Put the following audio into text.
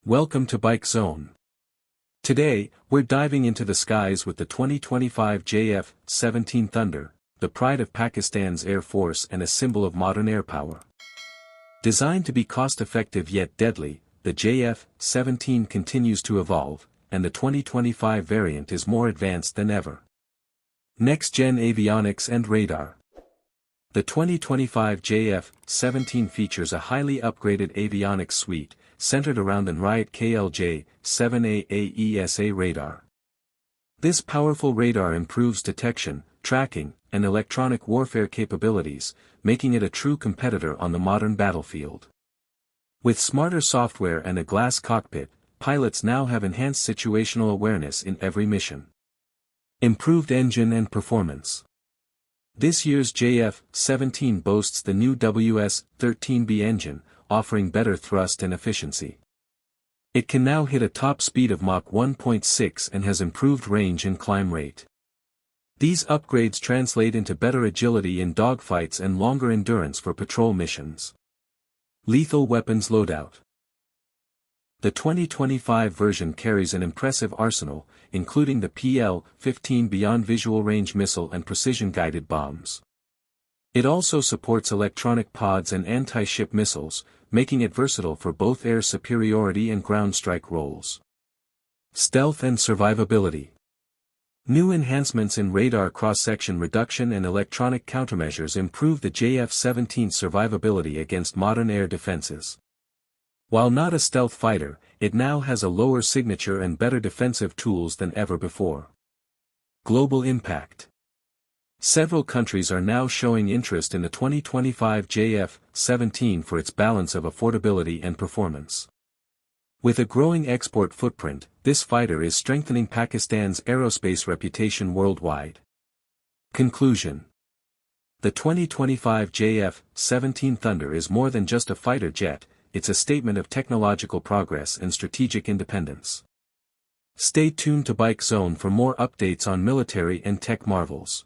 Welcome to Bike Zone. Today, we're diving into the skies with the 2025 GE F-17 Thunder, the pride of Pakistan's Air Force and a symbol of modern air power. Designed to be cost-effective yet deadly, the GE F-17 continues to evolve, and the 2025 variant is more advanced than ever. Next-gen avionics and radar. The 2025 GE F-17 features a highly upgraded avionics suite, centered around an Riot KLJ-7A AESA radar. This powerful radar improves detection, tracking, and electronic warfare capabilities, making it a true competitor on the modern battlefield. With smarter software and a glass cockpit, pilots now have enhanced situational awareness in every mission. Improved engine and performance. This year's GE F-17 boasts the new WS-13B engine, offering better thrust and efficiency. It can now hit a top speed of Mach 1.6 and has improved range and climb rate. These upgrades translate into better agility in dogfights and longer endurance for patrol missions. Lethal weapons loadout. The 2025 version carries an impressive arsenal, including the PL-15 Beyond Visual Range missile and precision-guided bombs. It also supports electronic pods and anti-ship missiles, making it versatile for both air superiority and ground strike roles. Stealth and survivability. New enhancements in radar cross-section reduction and electronic countermeasures improve the GE F-17's survivability against modern air defenses. While not a stealth fighter, it now has a lower signature and better defensive tools than ever before. Global impact. Several countries are now showing interest in the 2025 GE F-17 for its balance of affordability and performance. With a growing export footprint, this fighter is strengthening Pakistan's aerospace reputation worldwide. Conclusion. The 2025 GE F-17 Thunder is more than just a fighter jet, it's a statement of technological progress and strategic independence. Stay tuned to Bike Zone for more updates on military and tech marvels.